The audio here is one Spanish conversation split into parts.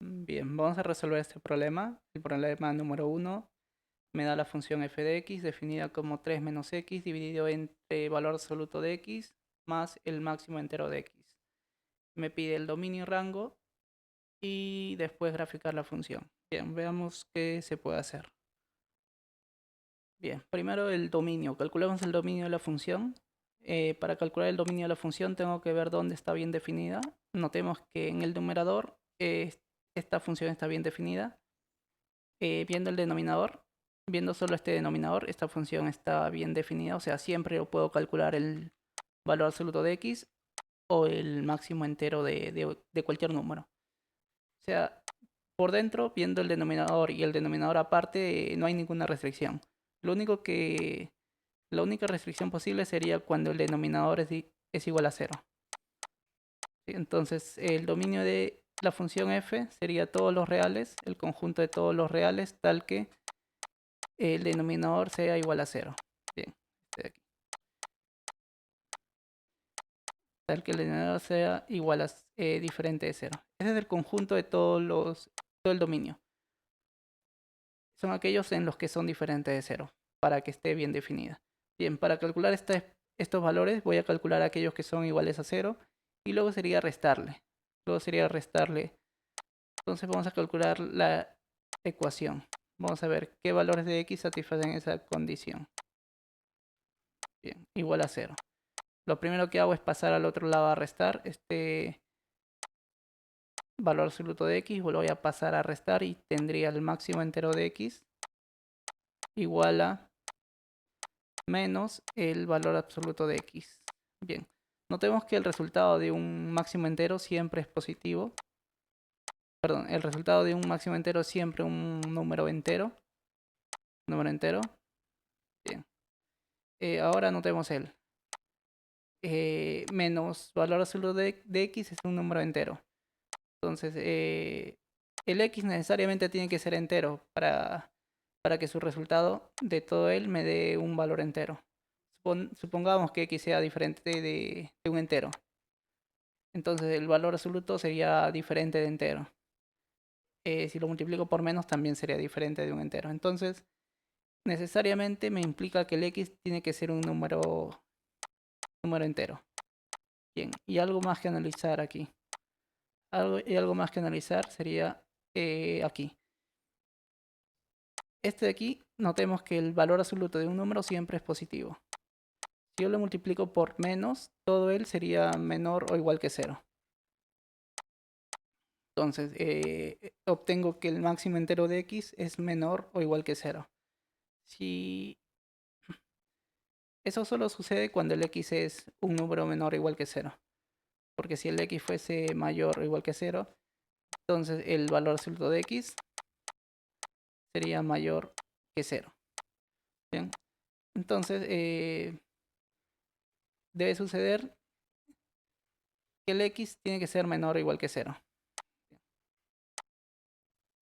Bien, vamos a resolver este problema. El problema número uno me da la función f de x definida como 3 menos x dividido entre valor absoluto de x más el máximo entero de x. Me pide el dominio y rango y después graficar la función. Bien, veamos qué se puede hacer. Bien, primero el dominio. Calculemos el dominio de la función. Para calcular el dominio de la función tengo que ver dónde está bien definida. Notemos que en el numerador esta función está bien definida. Viendo el denominador, viendo solo este denominador, esta función está bien definida. O sea, siempre yo puedo calcular el valor absoluto de x o el máximo entero de cualquier número. O sea, por dentro, viendo el denominador y el denominador aparte, no hay ninguna restricción. Lo único que, la única restricción posible sería cuando el denominador es igual a 0. Entonces, el dominio de la función f sería todos los reales, el conjunto de todos los reales, tal que el denominador sea igual a 0. Bien, este de aquí. Tal que el denominador sea igual a diferente de 0. Ese es el conjunto de todo el dominio. Son aquellos en los que son diferentes de 0, para que esté bien definida. Bien, para calcular estos valores voy a calcular aquellos que son iguales a 0 y luego sería restarle. Entonces vamos a calcular la ecuación. Vamos a ver qué valores de x satisfacen esa condición. Bien, igual a 0. Lo primero que hago es pasar al otro lado a restar este valor absoluto de x. Lo voy a pasar a restar y tendría el máximo entero de x igual a menos el valor absoluto de x. Bien, notemos que el resultado de un máximo entero siempre es positivo. Perdón, el resultado de un máximo entero es siempre un número entero. Bien. Ahora notemos el menos valor absoluto de x es un número entero. Entonces, el x necesariamente tiene que ser entero para que su resultado de todo él me dé un valor entero. Supongamos que x sea diferente de un entero. Entonces el valor absoluto sería diferente de entero. Si lo multiplico por menos también sería diferente de un entero. Entonces necesariamente me implica que el x tiene que ser un número entero. Bien, y algo más que analizar aquí. Algo más que analizar sería aquí. Este de aquí, notemos que el valor absoluto de un número siempre es positivo. Si yo lo multiplico por menos, todo él sería menor o igual que 0. Entonces, obtengo que el máximo entero de x es menor o igual que 0. Si eso solo sucede cuando el x es un número menor o igual que 0. Porque si el x fuese mayor o igual que 0, entonces el valor absoluto de x sería mayor que 0. Bien, entonces debe suceder que el x tiene que ser menor o igual que 0.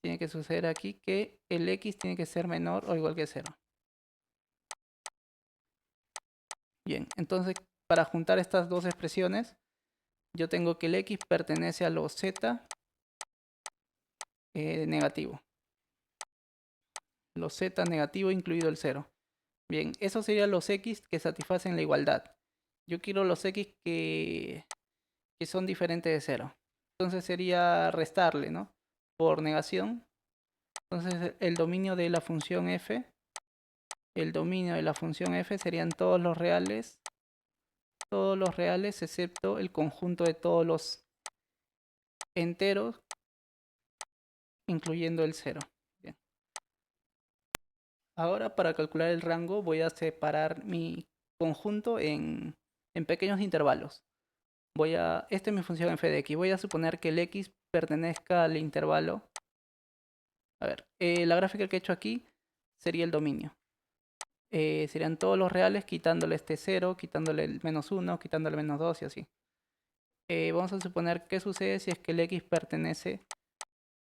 Tiene que suceder aquí que el x tiene que ser menor o igual que 0. Bien, entonces para juntar estas dos expresiones, yo tengo que el x pertenece a los z negativo. Los z negativo incluido el 0. Bien, esos serían los x que satisfacen la igualdad. Yo quiero los x que son diferentes de 0. Entonces sería restarle, ¿no? Por negación. Entonces el dominio de la función f, serían todos los reales excepto el conjunto de todos los enteros, incluyendo el 0. Bien. Ahora para calcular el rango voy a separar mi conjunto en pequeños intervalos. Esta es mi función f de x. Voy a suponer que el x pertenezca al intervalo. A ver, la gráfica que he hecho aquí sería el dominio. Serían todos los reales quitándole este 0, quitándole el menos 1, quitándole el menos 2 y así. Vamos a suponer qué sucede si es que el x pertenece.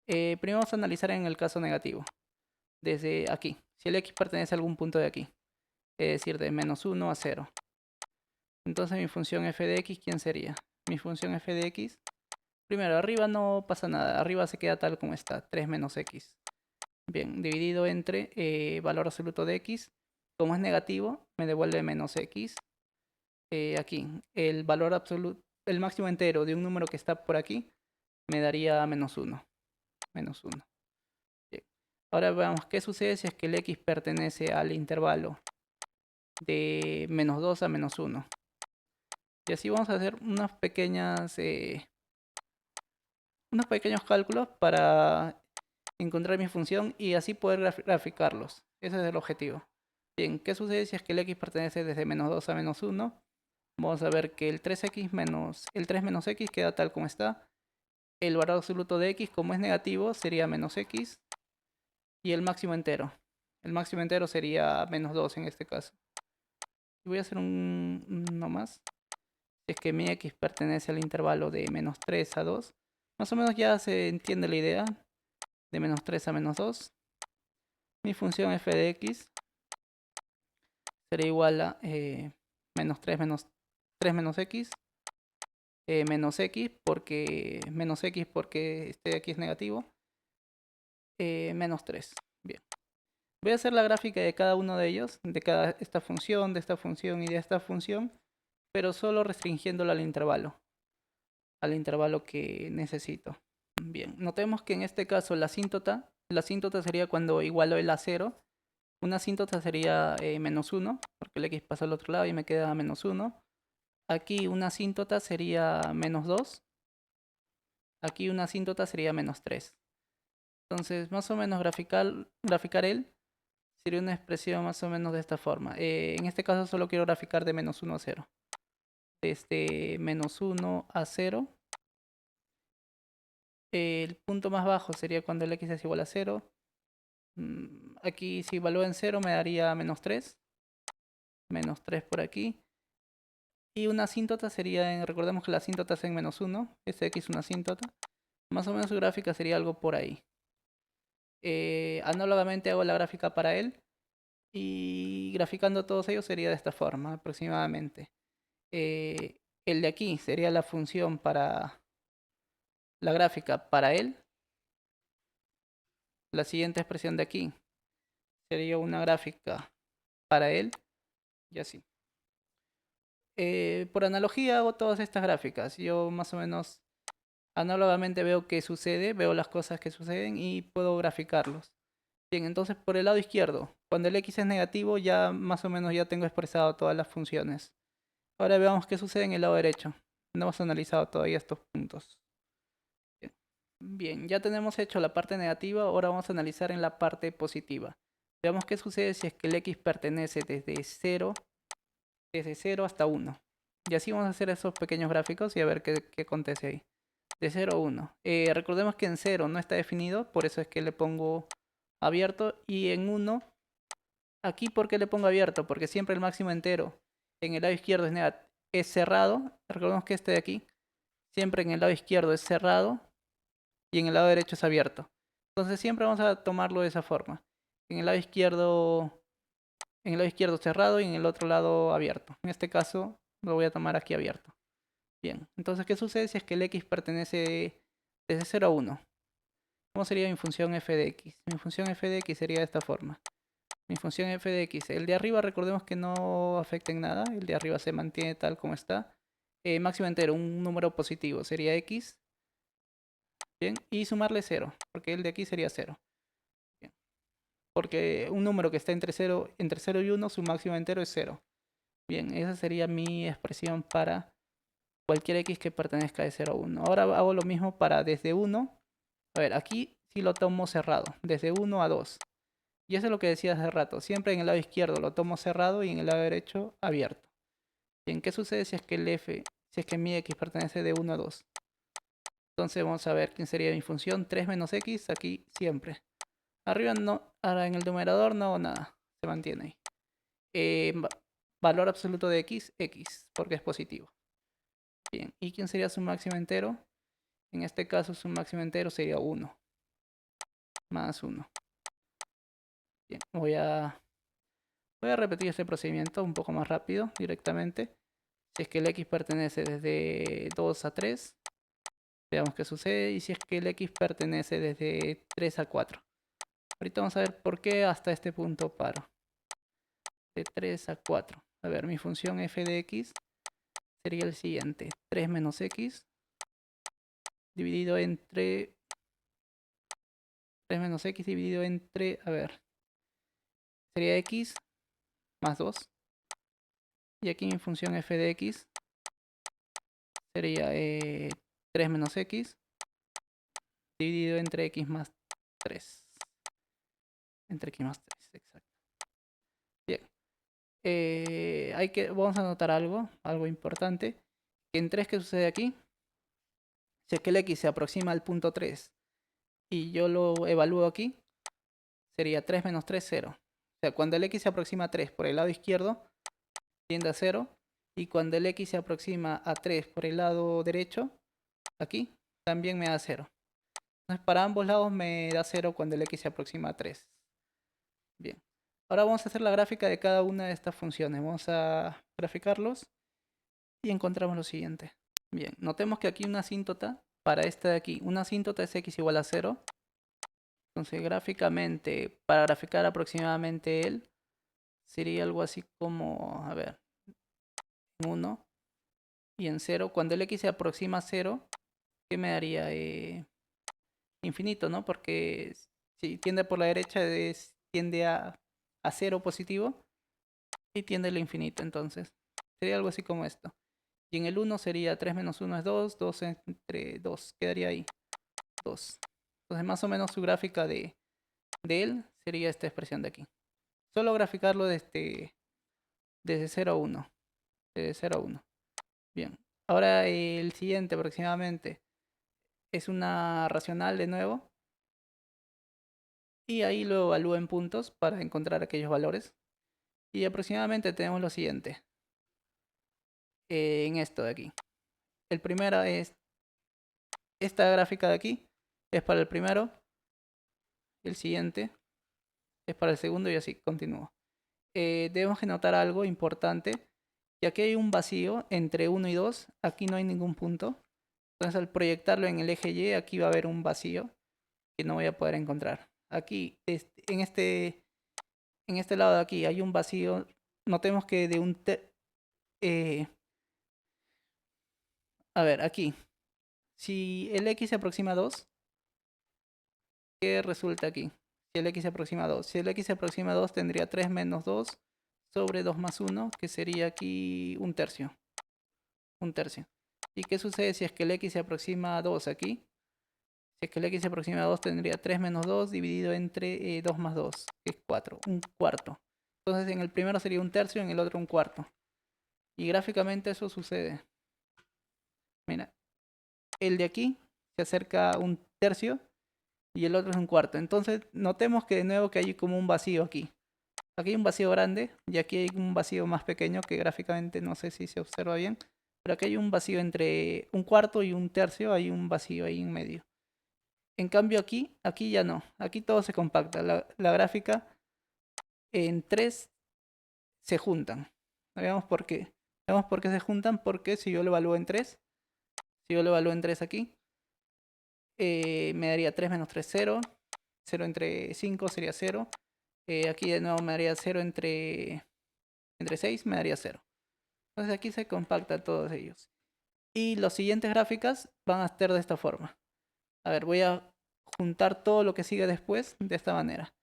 Primero vamos a analizar en el caso negativo. Desde aquí. Si el x pertenece a algún punto de aquí. Es decir, de menos 1 a 0. Entonces mi función f de x, ¿quién sería? Mi función f de x Primero, arriba no pasa nada, arriba se queda tal como está, 3 menos x. Bien, dividido entre valor absoluto de x. Como es negativo, me devuelve menos x. Aquí, el valor absoluto, el máximo entero de un número que está por aquí, me daría menos 1. Menos 1. Bien. Ahora veamos qué sucede si es que el x pertenece al intervalo de menos 2 a menos 1. Y así vamos a hacer unos pequeños cálculos para encontrar mi función y así poder graficarlos. Ese es el objetivo. Bien, ¿qué sucede si es que el x pertenece desde menos 2 a menos 1? Vamos a ver que el 3x menos el 3 menos x queda tal como está. El valor absoluto de x, como es negativo, sería menos x. Y el máximo entero. El máximo entero sería menos 2 en este caso. Y voy a hacer uno más. Si es que mi x pertenece al intervalo de menos 3 a 2. Más o menos ya se entiende la idea. De menos 3 a menos 2. Mi función f de x será igual a menos 3 menos x. Menos x porque este de aquí es negativo. Menos 3. Bien. Voy a hacer la gráfica de cada uno de ellos. De esta función, de esta función y de esta función. Pero solo restringiéndolo al intervalo. Al intervalo que necesito. Bien. Notemos que en este caso la asíntota sería cuando igualo el a 0. Una asíntota sería menos 1, porque el x pasa al otro lado y me queda menos 1. Aquí una asíntota sería menos 2. Aquí una asíntota sería menos 3. Entonces, más o menos graficar él sería una expresión más o menos de esta forma. En este caso solo quiero graficar de menos 1 a 0. Desde menos 1 a 0. El punto más bajo sería cuando el x es igual a 0. Aquí si evalúo en 0 me daría menos 3. Menos 3 por aquí. Y una asíntota sería, recordemos que la asíntota es en menos 1. Este x es una asíntota. Más o menos su gráfica sería algo por ahí. Análogamente hago la gráfica para él. Y graficando todos ellos sería de esta forma aproximadamente. El de aquí sería la función para la gráfica para él. La siguiente expresión de aquí sería una gráfica para él. Y así. Por analogía hago todas estas gráficas. Yo más o menos análogamente veo qué sucede, veo las cosas que suceden y puedo graficarlos. Bien, entonces por el lado izquierdo, cuando el x es negativo, ya más o menos ya tengo expresado todas las funciones. Ahora veamos qué sucede en el lado derecho. No hemos analizado todavía estos puntos. Bien. Bien, ya tenemos hecho la parte negativa, ahora vamos a analizar en la parte positiva. Veamos qué sucede si es que el x pertenece desde 0 hasta 1. Y así vamos a hacer esos pequeños gráficos y a ver qué acontece ahí. De 0 a 1. Recordemos que en 0 no está definido, por eso es que le pongo abierto. Y en 1, aquí ¿por qué le pongo abierto? Porque siempre el máximo entero en el lado izquierdo es cerrado. Recordemos que este de aquí siempre en el lado izquierdo es cerrado y en el lado derecho es abierto. Entonces siempre vamos a tomarlo de esa forma. En el lado izquierdo cerrado y en el otro lado abierto. En este caso lo voy a tomar aquí abierto. Bien, entonces ¿qué sucede si es que el x pertenece desde 0 a 1? ¿Cómo sería mi función f de x? Mi función f de x sería de esta forma. Mi función f de x. El de arriba recordemos que no afecta en nada. El de arriba se mantiene tal como está. Máximo entero, un número positivo, sería x. Bien, y sumarle 0, porque el de aquí sería 0. Bien. Porque un número que está entre 0 y 1, su máximo entero es 0. Bien, esa sería mi expresión para cualquier x que pertenezca de 0 a 1. Ahora hago lo mismo para desde 1. A ver, aquí sí lo tomo cerrado, desde 1 a 2. Y eso es lo que decía hace rato. Siempre en el lado izquierdo lo tomo cerrado y en el lado derecho abierto. Bien, ¿qué sucede si es que si es que mi x pertenece de 1 a 2? Entonces vamos a ver quién sería mi función. 3 menos x, aquí siempre. Arriba no, ahora en el numerador no hago nada. Se mantiene ahí. Valor absoluto de x, x, porque es positivo. Bien, ¿y quién sería su máximo entero? En este caso su máximo entero sería 1. Más 1. Bien, voy a repetir este procedimiento un poco más rápido directamente. Si es que el x pertenece desde 2 a 3, Veamos qué sucede y si es que el x pertenece desde 3 a 4. Ahorita vamos a ver por qué hasta este punto paro. De 3 a 4. A ver, mi función f de x sería el siguiente. 3 menos x dividido entre... 3 menos x dividido entre... A ver. Sería x más 2. Y aquí mi función f de x sería 3 menos x dividido entre x más 3. Entre x más 3, exacto. Bien. Vamos a anotar algo importante. En 3, ¿qué sucede aquí? Si es que el x se aproxima al punto 3 y yo lo evalúo aquí, sería 3 menos 3, 0. O sea, cuando el x se aproxima a 3 por el lado izquierdo, tiende a 0. Y cuando el x se aproxima a 3 por el lado derecho, aquí, también me da 0. Entonces, para ambos lados me da 0 cuando el x se aproxima a 3. Bien. Ahora vamos a hacer la gráfica de cada una de estas funciones. Vamos a graficarlos y encontramos lo siguiente. Bien, notemos que aquí una asíntota, para esta de aquí, una asíntota es x igual a 0. Entonces, gráficamente, para graficar aproximadamente él, sería algo así como, a ver, 1 y en 0. Cuando el x se aproxima a 0, ¿qué me daría? Infinito, ¿no? Porque si tiende por la derecha, tiende a 0 positivo y tiende al infinito. Entonces, sería algo así como esto. Y en el 1 sería 3 menos 1 es 2, 2 entre 2, quedaría ahí, 2. Entonces, más o menos su gráfica de él sería esta expresión de aquí. Solo graficarlo desde 0 a 1. Desde 0 a 1. Bien. Ahora el siguiente aproximadamente es una racional de nuevo. Y ahí lo evalúo en puntos para encontrar aquellos valores. Y aproximadamente tenemos lo siguiente. En esto de aquí. El primero es esta gráfica de aquí. Es para el primero. El siguiente es para el segundo y así continúo. Debemos notar algo importante. Y aquí hay un vacío entre 1 y 2. Aquí no hay ningún punto. Entonces al proyectarlo en el eje Y, aquí va a haber un vacío que no voy a poder encontrar. Aquí, en este lado de aquí hay un vacío. Notemos que de un... a ver, aquí. Si el x se aproxima a 2, ¿qué resulta aquí? Si el x se aproxima a 2. Si el x se aproxima a 2, tendría 3 menos 2 sobre 2 más 1, que sería aquí un tercio. Un tercio. ¿Y qué sucede si es que el x se aproxima a 2 aquí? Si es que el x se aproxima a 2, tendría 3 menos 2 dividido entre 2 más 2, que es 4. Un cuarto. Entonces en el primero sería un tercio, en el otro un cuarto. Y gráficamente eso sucede. Mira, el de aquí se acerca a un tercio y el otro es un cuarto. Entonces notemos que de nuevo que hay como un vacío aquí. Aquí hay un vacío grande y aquí hay un vacío más pequeño que gráficamente no sé si se observa bien. Pero aquí hay un vacío entre un cuarto y un tercio, hay un vacío ahí en medio. En cambio aquí ya no. Aquí todo se compacta. La gráfica en 3 se juntan. Veamos por qué. Veamos por qué se juntan. Porque si yo lo evalúo en 3, si yo lo evalúo en 3 aquí, me daría 3 menos 3, 0. 0 entre 5 sería 0. Aquí de nuevo me daría 0 entre 6, me daría 0. Entonces aquí se compacta todos ellos. Y las siguientes gráficas van a estar de esta forma. A ver, voy a juntar todo lo que sigue después de esta manera.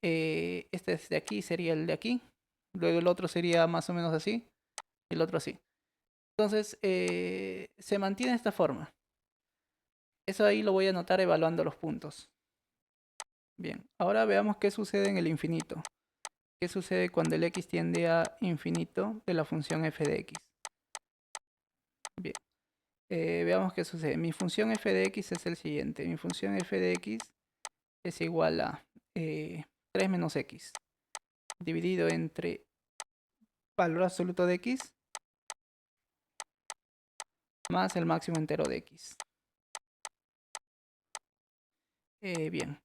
Este es de aquí, sería el de aquí. Luego el otro sería más o menos así. Y el otro así. Entonces se mantiene de esta forma. Eso ahí lo voy a anotar evaluando los puntos. Bien, ahora veamos qué sucede en el infinito. ¿Qué sucede cuando el x tiende a infinito de la función f de x? Bien, veamos qué sucede. Mi función f de x es el siguiente. Mi función f de x es igual a 3 menos x dividido entre valor absoluto de x más el máximo entero de x. Bien.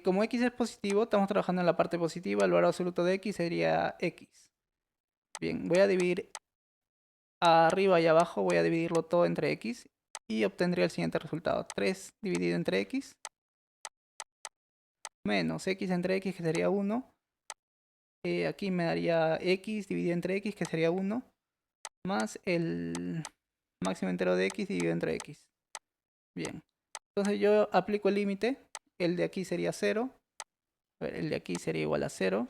Como x es positivo, estamos trabajando en la parte positiva. El valor absoluto de x sería x. Bien, voy a dividir arriba y abajo, voy a dividirlo todo entre x. y obtendría el siguiente resultado. 3 dividido entre x menos x entre x, que sería 1. Aquí me daría x dividido entre x, que sería 1, más el máximo entero de x dividido entre x. Bien, entonces yo aplico el límite. El de aquí sería 0. A ver, el de aquí sería igual a 0.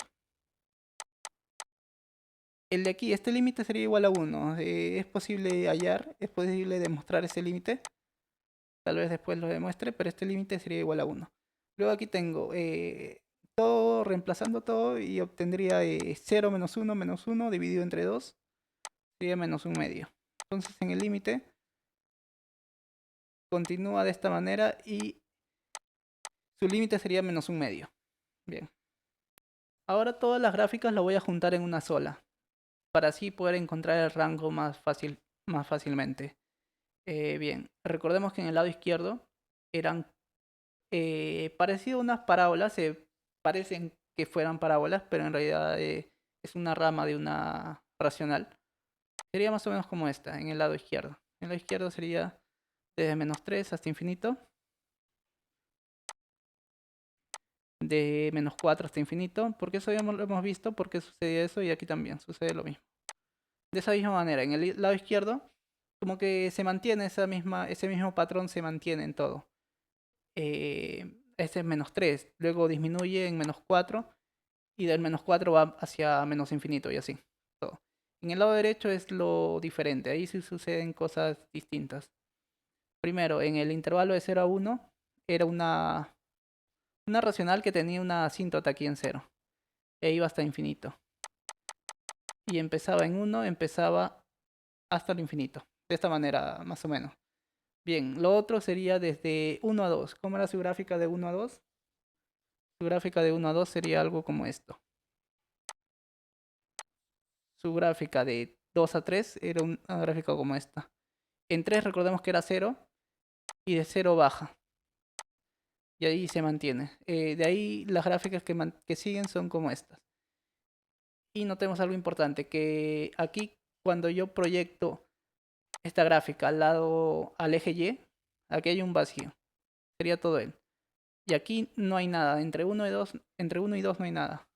El de aquí, este límite sería igual a 1. Es posible hallar, es posible demostrar ese límite. Tal vez después lo demuestre, pero este límite sería igual a 1. Luego aquí tengo todo, reemplazando todo, y obtendría 0 menos 1 dividido entre 2. Sería menos un medio. Entonces en el límite continúa de esta manera y su límite sería menos un medio. Bien. Ahora todas las gráficas las voy a juntar en una sola, para así poder encontrar el rango más fácilmente. Bien, recordemos que en el lado izquierdo eran parecido a unas parábolas, se parecen que fueran parábolas, pero en realidad es una rama de una racional. Sería más o menos como esta, en el lado izquierdo. En el lado izquierdo sería desde menos 3 hasta infinito, de menos 4 hasta infinito, porque eso ya lo hemos visto, porque sucede eso, y aquí también sucede lo mismo. De esa misma manera, en el lado izquierdo, como que se mantiene ese mismo patrón, se mantiene en todo. Este es menos 3, luego disminuye en menos 4, y del menos 4 va hacia menos infinito, y así. Todo. En el lado derecho es lo diferente, ahí sí suceden cosas distintas. Primero, en el intervalo de 0 a 1, era una racional que tenía una asíntota aquí en 0, e iba hasta infinito. Y empezaba en 1, empezaba hasta el infinito. De esta manera, más o menos. Bien, lo otro sería desde 1 a 2. ¿Cómo era su gráfica de 1 a 2? Su gráfica de 1 a 2 sería algo como esto. Su gráfica de 2 a 3 era una gráfica como esta. En 3 recordemos que era 0 y de 0 baja. Y ahí se mantiene. De ahí las gráficas que siguen son como estas. Y notemos algo importante, que aquí cuando yo proyecto esta gráfica al eje Y, aquí hay un vacío. Sería todo él. Y aquí no hay nada. Entre 1 y 2, no hay nada.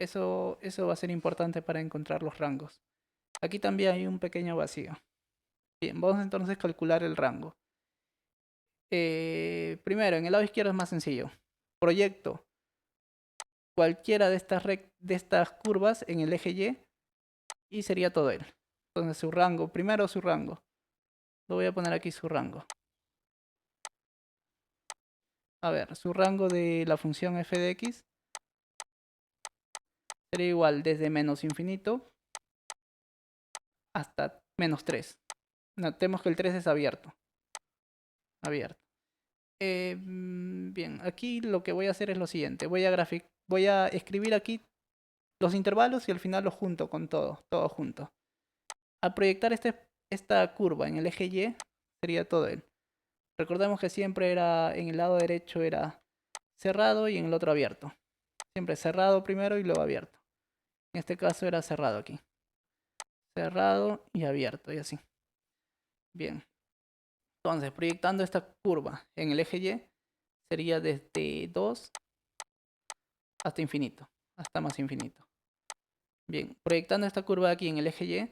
Eso va a ser importante para encontrar los rangos. Aquí también hay un pequeño vacío. Bien, vamos entonces a calcular el rango. Primero, en el lado izquierdo es más sencillo. Proyecto cualquiera de estas curvas en el eje y sería todo él. Entonces su rango, primero su rango. Lo voy a poner aquí su rango. A ver, su rango de la función f de x sería igual desde menos infinito hasta menos 3. Notemos que el 3 es abierto. Abierto. Bien, aquí lo que voy a hacer es lo siguiente. Voy a escribir aquí los intervalos y al final los junto con todo junto. Al proyectar esta curva en el eje Y, sería todo él. Recordemos que siempre era, en el lado derecho era cerrado y en el otro abierto. Siempre cerrado primero y luego abierto. En este caso era cerrado aquí. Cerrado y abierto y así. Bien. Entonces, proyectando esta curva en el eje Y, sería desde 2 hasta infinito. Hasta más infinito. Bien, proyectando esta curva aquí en el eje Y,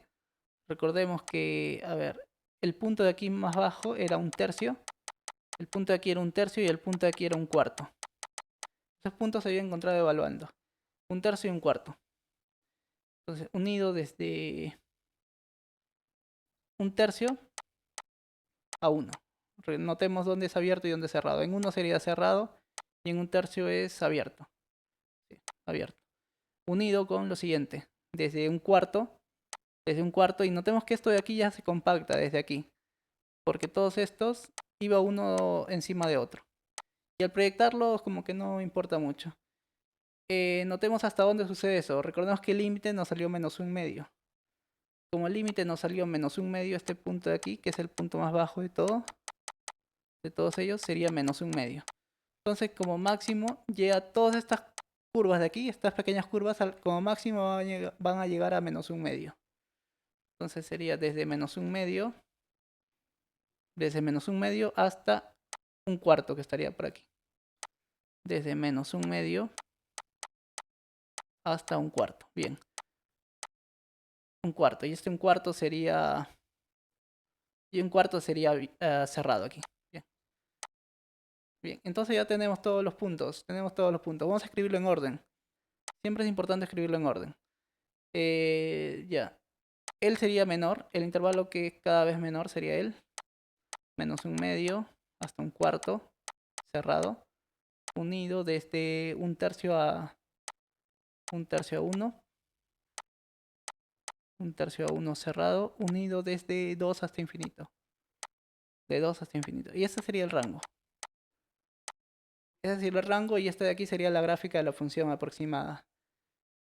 recordemos que, a ver, el punto de aquí más bajo era un tercio. El punto de aquí era un tercio y el punto de aquí era un cuarto. Esos puntos se habían encontrado evaluando. Un tercio y un cuarto. Entonces, unido desde un tercio a 1. Notemos dónde es abierto y dónde es cerrado. En 1 sería cerrado y en un tercio es abierto. Sí, abierto. Unido con lo siguiente. Desde un cuarto, y notemos que esto de aquí ya se compacta desde aquí. Porque todos estos iba uno encima de otro. Y al proyectarlos como que no importa mucho. Notemos hasta dónde sucede eso. Recordemos que el límite nos salió menos un medio. Como el límite nos salió menos un medio, este punto de aquí, que es el punto más bajo de todos ellos, sería menos un medio. Entonces, como máximo, llega todas estas curvas de aquí, estas pequeñas curvas, como máximo van a llegar a menos un medio. Entonces sería desde menos un medio, Desde menos un medio hasta un cuarto, que estaría por aquí. Desde menos un medio hasta un cuarto. Bien. Un cuarto. Y un cuarto sería... Y un cuarto sería cerrado aquí. Bien. Bien. Entonces ya tenemos todos los puntos. Tenemos todos los puntos. Vamos a escribirlo en orden. Siempre es importante escribirlo en orden. Ya. Él sería menor. El intervalo que es cada vez menor sería él. Menos un medio hasta un cuarto. Cerrado. Unido desde un tercio a 1. Un tercio a 1 cerrado, unido desde 2 hasta infinito. De 2 hasta infinito. Y este sería el rango. Ese sería el rango y este de aquí sería la gráfica de la función aproximada.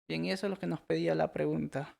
Bien, y eso es lo que nos pedía la pregunta.